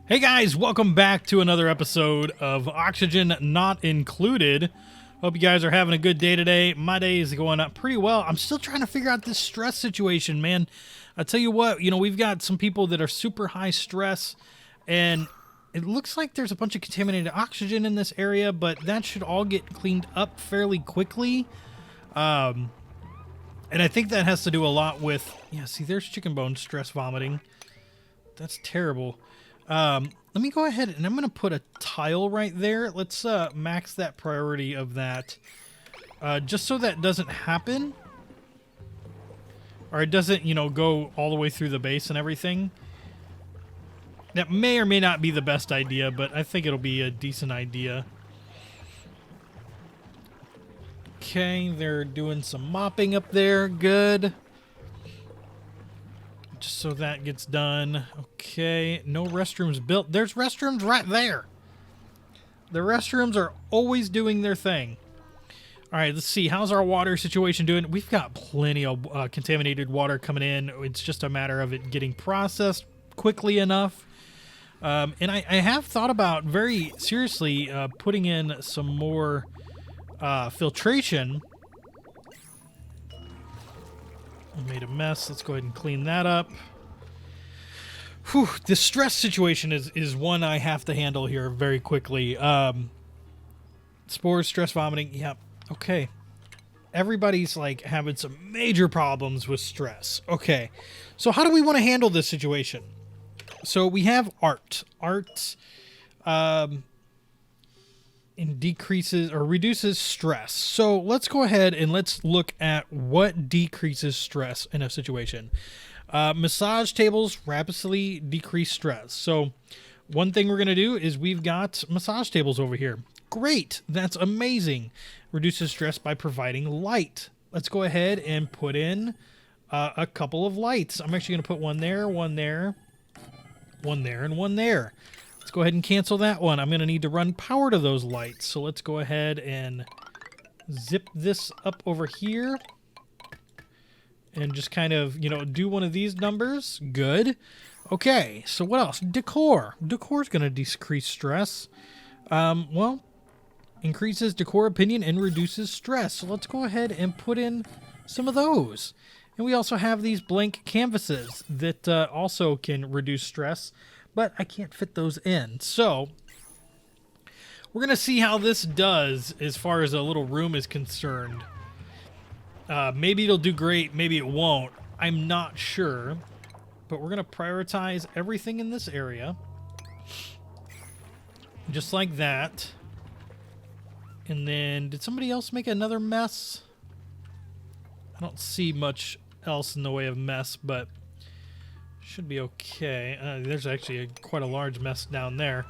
Hey guys, welcome back to another episode of Oxygen Not Included. Hope you guys are having a good day today. My day is going up pretty well. I'm still trying to figure out this stress situation, man. I tell you what, we've got some people that are super high stress, and it looks like there's a bunch of contaminated oxygen in this area, but that should all get cleaned up fairly quickly. And I think that has to do a lot with, see, there's chicken bone stress vomiting. That's terrible. Let me go ahead and I'm going to put a tile right there. Let's max that priority of that, just so that doesn't happen. Or it doesn't, go all the way through the base and everything. That may or may not be the best idea, but I think it'll be a decent idea. Okay, they're doing some mopping up there. Good. Just so that gets done. Okay, no restrooms built. There's restrooms right there. The restrooms are always doing their thing. All right, let's see. How's our water situation doing? We've got plenty of contaminated water coming in. It's just a matter of it getting processed quickly enough. And I have thought about very seriously putting in some more filtration. I made a mess. Let's go ahead and clean that up. Whew, the stress situation is one I have to handle here very quickly. Spores, stress vomiting. Yep. Okay. Everybody's like having some major problems with stress. Okay. So how do we want to handle this situation? So we have art. Art decreases or reduces stress. So let's go ahead and let's look at what decreases stress in a situation. Massage tables rapidly decrease stress. So one thing we're going to do is we've got massage tables over here. Great. That's amazing. Reduces stress by providing light. Let's go ahead and put in a couple of lights. I'm actually going to put one there, one there, one there, and one there. Let's go ahead and cancel that one. I'm going to need to run power to those lights. So let's go ahead and zip this up over here. And just kind of, do one of these numbers. Good. Okay, so what else? Decor. Decor's going to decrease stress. Well, increases decor opinion and reduces stress. So let's go ahead and put in some of those. And we also have these blank canvases that also can reduce stress, but I can't fit those in. So we're going to see how this does as far as a little room is concerned. Maybe it'll do great, maybe it won't. I'm not sure. But we're going to prioritize everything in this area. Just like that. And then, did somebody else make another mess? I don't see much else in the way of mess, but should be okay. There's actually quite a large mess down there.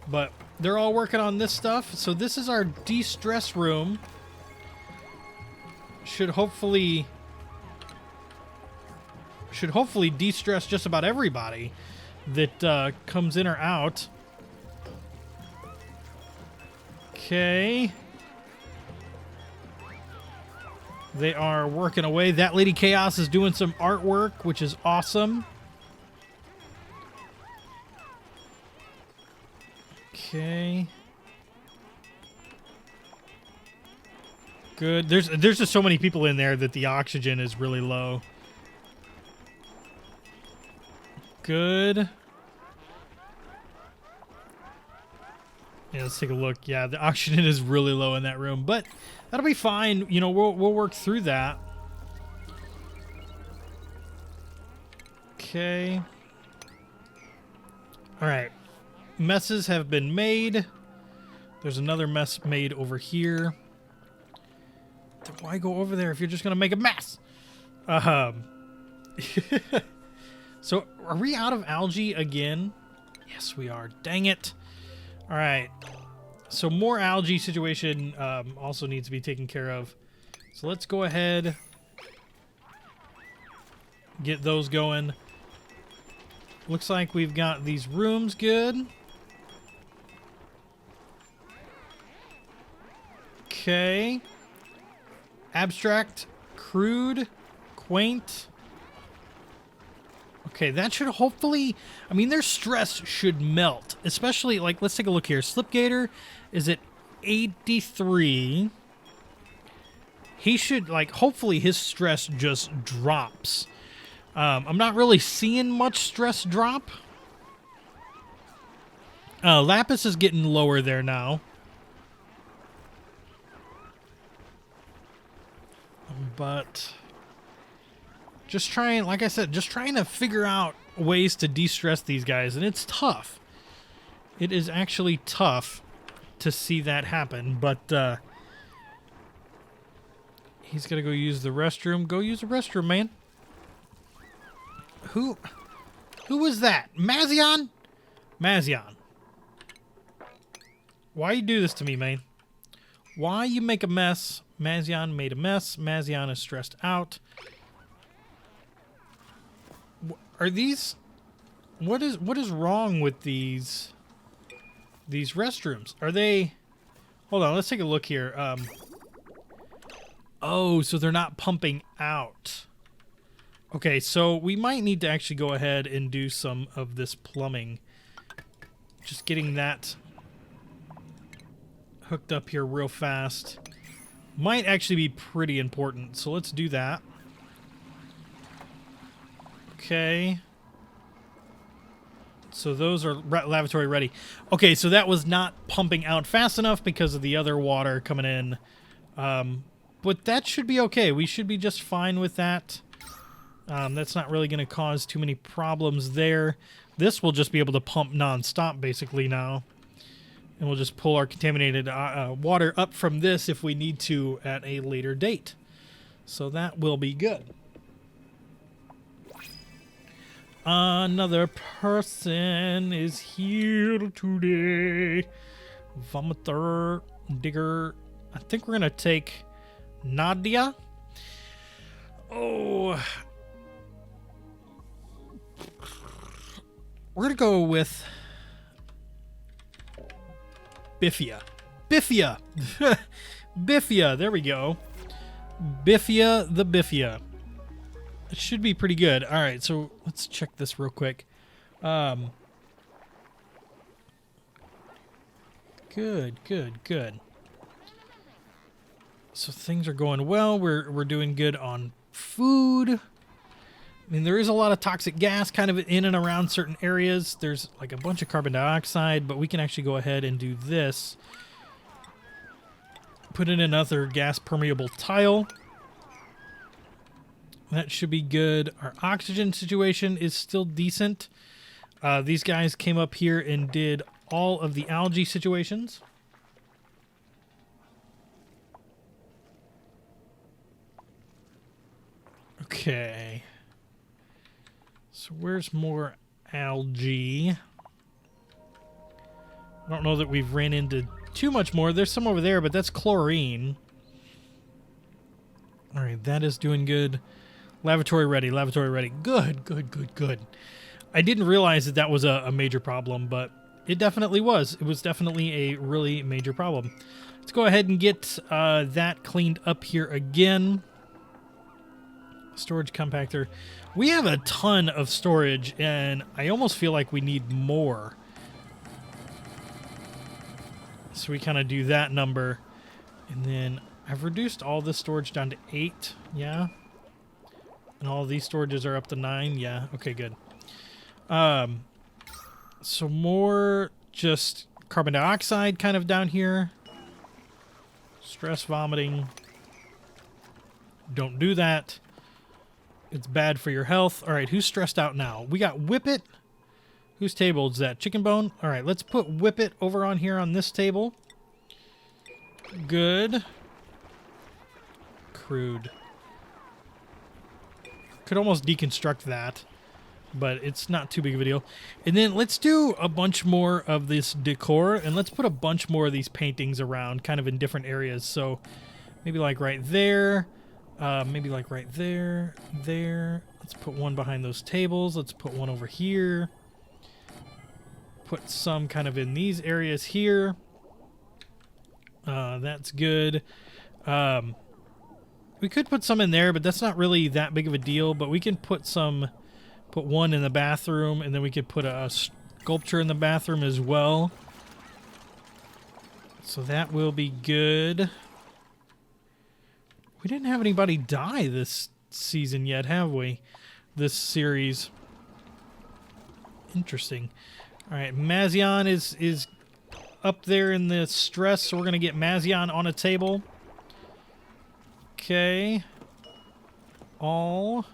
But they're all working on this stuff. So this is our de-stress room. Should hopefully de-stress just about everybody that comes in or out. Okay. They are working away. That Lady Chaos is doing some artwork, which is awesome. Okay. Good. There's just so many people in there that the oxygen is really low. Good. Yeah, let's take a look. Yeah, the oxygen is really low in that room, but that'll be fine. We'll work through that. Okay. All right. Messes have been made. There's another mess made over here. Why go over there if you're just going to make a mess? So, are we out of algae again? Yes, we are. Dang it. All right. So, more algae situation also needs to be taken care of. So, let's go ahead. Get those going. Looks like we've got these rooms good. Okay. Abstract, crude, quaint. Okay, that should hopefully... I mean, their stress should melt. Especially, like, let's take a look here. Slipgator is at 83. He should, like, hopefully his stress just drops. I'm not really seeing much stress drop. Lapis is getting lower there now. But just trying, like I said, just trying to figure out ways to de-stress these guys. And it's tough. It is actually tough to see that happen. But he's going to go use the restroom. Go use the restroom, man. Who was that? Mazion? Mazion. Why you do this to me, man? Why you make a mess? Mazion made a mess. Mazion is stressed out. Are these... What is wrong with these restrooms? Are they... Hold on, let's take a look here. Oh, so they're not pumping out. Okay, so we might need to actually go ahead and do some of this plumbing. Just getting that hooked up here real fast might actually be pretty important. So let's do that. Okay. So those are lavatory ready. Okay, so that was not pumping out fast enough because of the other water coming in. But that should be okay. We should be just fine with that. That's not really going to cause too many problems there. This will just be able to pump non-stop basically now. And we'll just pull our contaminated water up from this if we need to at a later date. So that will be good. Another person is here today. Vomiter, Digger. I think we're going to take Nadia. Oh. We're going to go with Biffia. Biffia. Biffia. There we go. Biffia the Biffia. It should be pretty good. All right, so let's check this real quick. Good. So things are going well. We're doing good on food. I mean, there is a lot of toxic gas kind of in and around certain areas. There's like a bunch of carbon dioxide, but we can actually go ahead and do this. Put in another gas permeable tile. That should be good. Our oxygen situation is still decent. These guys came up here and did all of the algae situations. Okay. So where's more algae? I don't know that we've ran into too much more. There's some over there, but that's chlorine. All right, that is doing good. Lavatory ready, lavatory ready. Good. I didn't realize that that was a major problem, but it definitely was. It was definitely a really major problem. Let's go ahead and get that cleaned up here again. Storage compactor. We have a ton of storage, and I almost feel like we need more. So we kind of do that number. And then I've reduced all this storage down to 8. Yeah. And all these storages are up to 9. Yeah. Okay, good. So more just carbon dioxide kind of down here. Stress vomiting. Don't do that. It's bad for your health. All right, who's stressed out now? We got Whippet. Whose table is that? Chicken Bone? All right, let's put Whippet over on here on this table. Good. Crude. Could almost deconstruct that, but it's not too big of a deal. And then let's do a bunch more of this decor, and let's put a bunch more of these paintings around, kind of in different areas. So maybe like right there. Maybe like right there, there. Let's put one behind those tables. Let's put one over here. Put some kind of in these areas here. That's good. We could put some in there, but that's not really that big of a deal. But we can put some Put one in the bathroom, and then we could put a sculpture in the bathroom as well. So that will be good. We didn't have anybody die this season yet, have we? This series. Interesting. All right, Mazion is up there in the stress, so we're going to get Mazion on a table. Okay. All.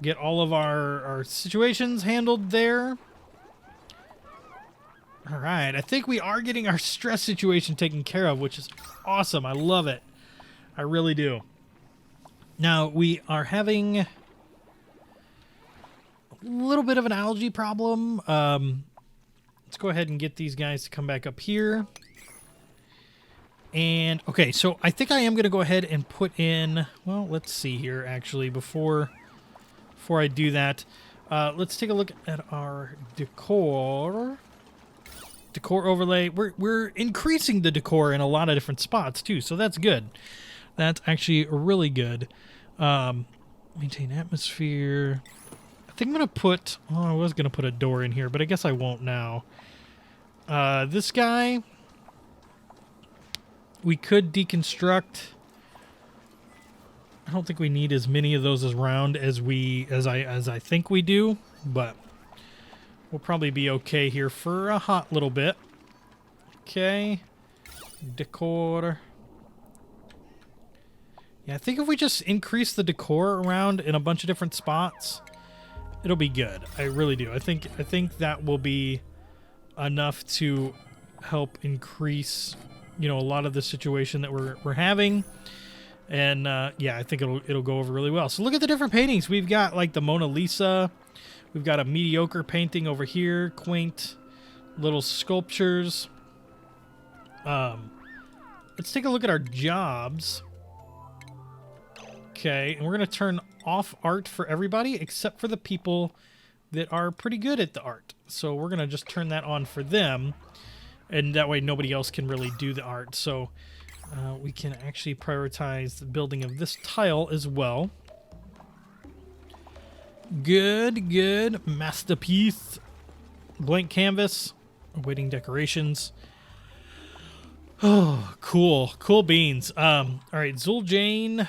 Get all of our situations handled there. All right, I think we are getting our stress situation taken care of, which is awesome. I love it. I really do. Now, we are having a little bit of an algae problem. Let's go ahead and get these guys to come back up here. And, okay, so I think I am going to go ahead and put in... Well, let's see here, actually, before I do that. Let's take a look at our decor. Decor overlay. We're increasing the decor in a lot of different spots, too, so that's good. That's actually really good. Maintain atmosphere. I think I'm going to put... Oh, I was going to put a door in here, but I guess I won't now. This guy... We could deconstruct. I don't think we need as many of those around as I think we do, but we'll probably be okay here for a hot little bit. Okay. Decor. Yeah, I think if we just increase the decor around in a bunch of different spots, it'll be good. I really do. I think that will be enough to help increase, you know, a lot of the situation that we're having. And yeah, I think it'll go over really well. So look at the different paintings. We've got like the Mona Lisa. We've got a mediocre painting over here. Quaint little sculptures. Let's take a look at our jobs. Okay, and we're going to turn off art for everybody except for the people that are pretty good at the art. So we're going to just turn that on for them. And that way nobody else can really do the art. So we can actually prioritize the building of this tile as well. Good, good. Masterpiece. Blank canvas. Awaiting decorations. Oh, cool. Cool beans. All right, Zuljane.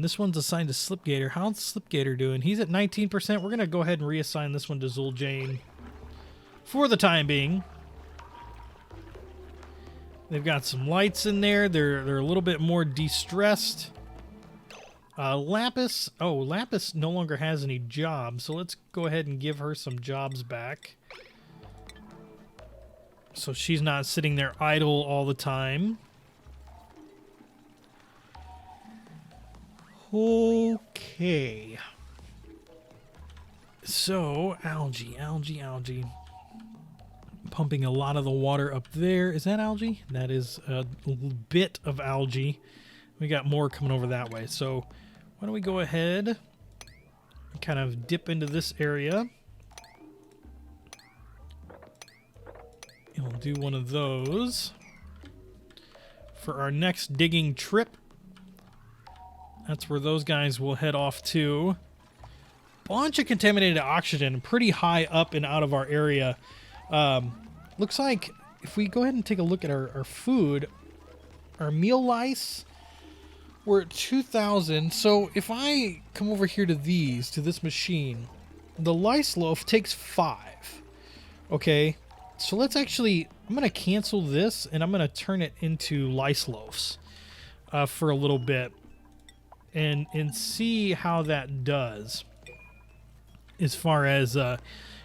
This one's assigned to Slipgator. How's Slipgator doing? He's at 19%. We're going to go ahead and reassign this one to Zuljane for the time being. They've got some lights in there. They're a little bit more de-stressed. Lapis. Oh, Lapis no longer has any jobs, so let's go ahead and give her some jobs back. So she's not sitting there idle all the time. Okay. So, algae. Pumping a lot of the water up there. Is that algae? That is a bit of algae. We got more coming over that way. So why don't we go ahead and kind of dip into this area. And we'll do one of those for our next digging trip. That's where those guys will head off to. Bunch of contaminated oxygen, pretty high up and out of our area. Looks like if we go ahead and take a look at our food, our meal lice, we're at 2,000. So if I come over here to this machine, the lice loaf takes 5. Okay, so let's actually, I'm going to cancel this and I'm going to turn it into lice loaves for a little bit and see how that does as far as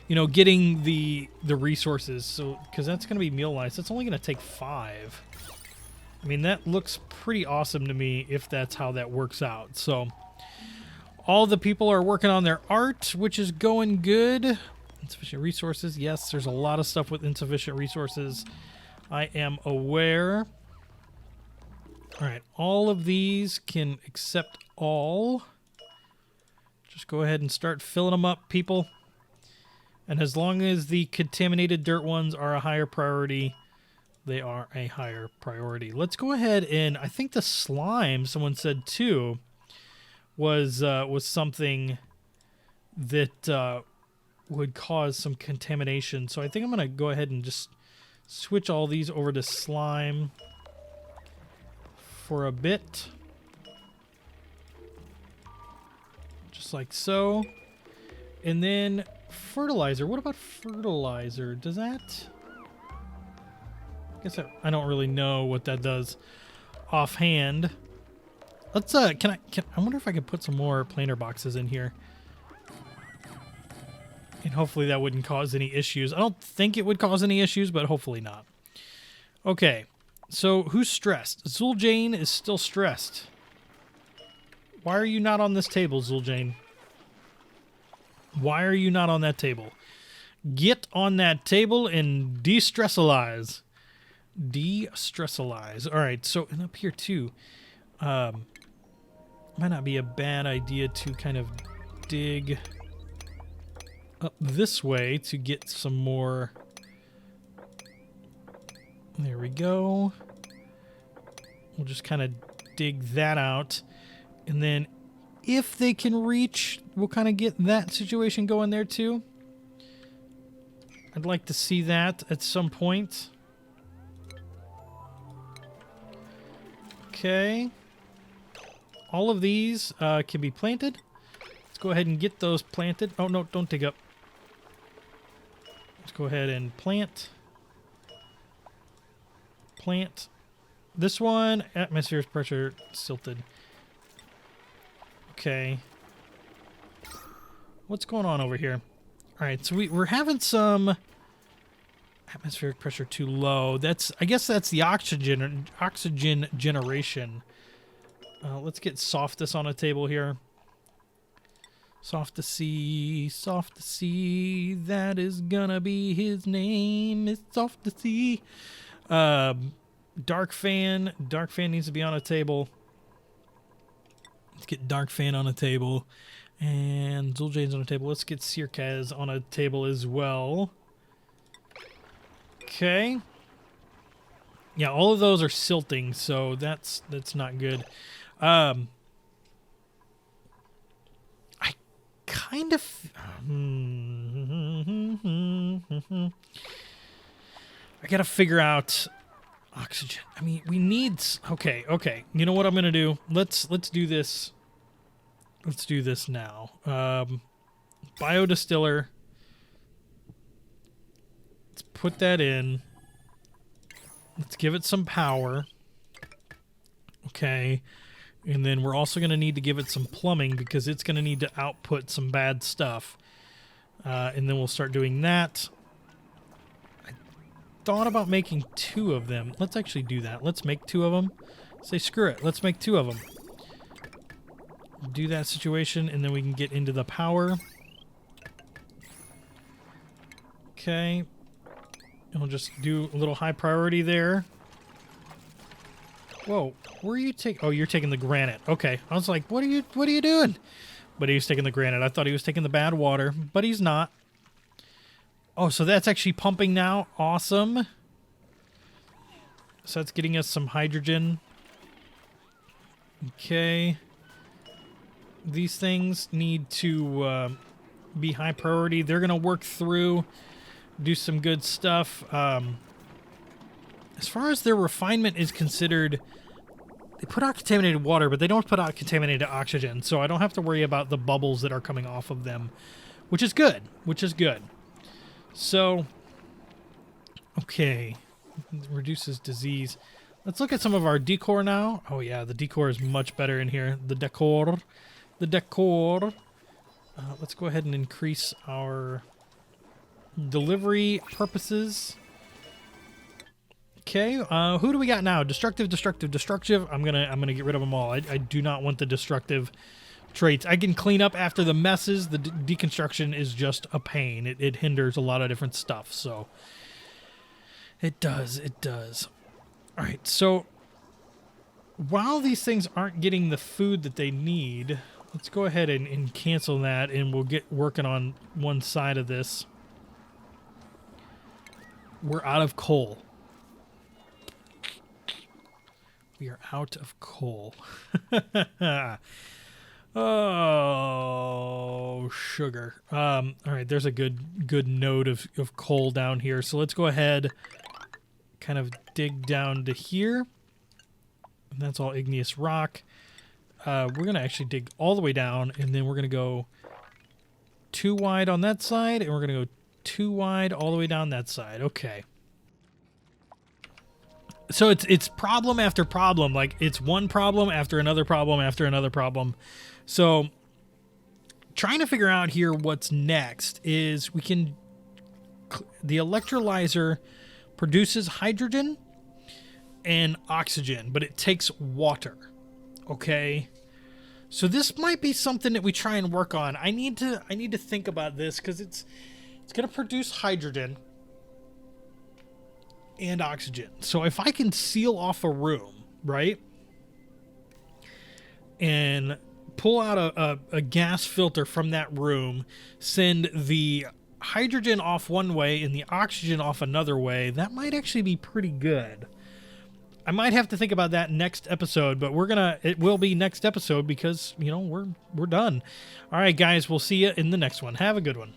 you know, getting the resources. So because that's going to be meal lice, that's only going to take 5. I mean, that looks pretty awesome to me if that's how that works out. So all the people are working on their art, which is going good. Insufficient resources. Yes, there's a lot of stuff with insufficient resources. I am aware. All right, all of these can accept all. Just go ahead and start filling them up, people. And as long as the contaminated dirt ones are a higher priority, they are a higher priority. Let's go ahead and I think the slime, someone said too, was something that would cause some contamination. So I think I'm going to go ahead and just switch all these over to slime for a bit. Just like so. And then fertilizer. What about fertilizer? Does that... I guess I don't really know what that does offhand. Let's I wonder if I could put some more planter boxes in here. And hopefully that wouldn't cause any issues. I don't think it would cause any issues, but hopefully not. Okay, so who's stressed? Zuljane is still stressed. Why are you not on this table, Zuljane? Why are you not on that table? Get on that table and de-stressalize. De-stressalize. All right, so and up here too. Might not be a bad idea to kind of dig up this way to get some more. There we go. We'll just kind of dig that out. And then if they can reach, we'll kind of get that situation going there too. I'd like to see that at some point. Okay. All of these can be planted. Let's go ahead and get those planted. Oh, no, don't dig up. Let's go ahead and plant. Plant. This one, atmospheric pressure silted. Okay. What's going on over here? All right, so we're having some atmospheric pressure too low. I guess that's the oxygen generation. Let's get Softus on a table here. Soft to see, that is gonna be his name. It's Soft to see. Dark Fan needs to be on a table. Let's get Dark Fan on a table. And Zuljane's on a table. Let's get Sirkaz on a table as well. Okay. Yeah, all of those are silting, so that's not good. I kind of... I gotta figure out oxygen. I mean, we need... Okay. You know what I'm gonna do? Let's do this. Let's do this now. Biodistiller. Let's put that in. Let's give it some power. Okay. And then we're also going to need to give it some plumbing because it's going to need to output some bad stuff. And then we'll start doing that. I thought about making 2 of them. Let's actually do that. Let's make 2 of them. Say screw it. Let's make 2 of them. Do that situation, and then we can get into the power. Okay. And we'll just do a little high priority there. Whoa, where are you taking? Oh, you're taking the granite. Okay, I was like, what are you doing? But he was taking the granite. I thought he was taking the bad water, but he's not. Oh, so that's actually pumping now. Awesome. So that's getting us some hydrogen. Okay. These things need to be high priority. They're going to work through, do some good stuff. As far as their refinement is considered, they put out contaminated water, but they don't put out contaminated oxygen, so I don't have to worry about the bubbles that are coming off of them, which is good, So, okay, reduces disease. Let's look at some of our decor now. Oh yeah, the decor is much better in here. The decor. Let's go ahead and increase our delivery purposes. Okay, who do we got now? Destructive. I'm gonna get rid of them all. I do not want the destructive traits. I can clean up after the messes. The deconstruction is just a pain. It hinders a lot of different stuff. So it does. All right. So while these things aren't getting the food that they need, let's go ahead and cancel that, and we'll get working on one side of this. We're out of coal. We are out of coal. Oh, sugar. All right, there's a good node of coal down here. So let's go ahead, kind of dig down to here. And that's all igneous rock. We're going to actually dig all the way down, and then we're going to go 2 wide on that side, and we're going to go 2 wide all the way down that side. Okay. So it's problem after problem. Like, it's one problem after another problem after another problem. So trying to figure out here what's next is we can... The electrolyzer produces hydrogen and oxygen, but it takes water. Okay? So this might be something that we try and work on. I need to think about this, because it's going to produce hydrogen and oxygen. So if I can seal off a room, right, and pull out a gas filter from that room, send the hydrogen off one way and the oxygen off another way, that might actually be pretty good. I might have to think about that next episode, but it will be next episode, because, you know, we're done. All right, guys, we'll see you in the next one. Have a good one.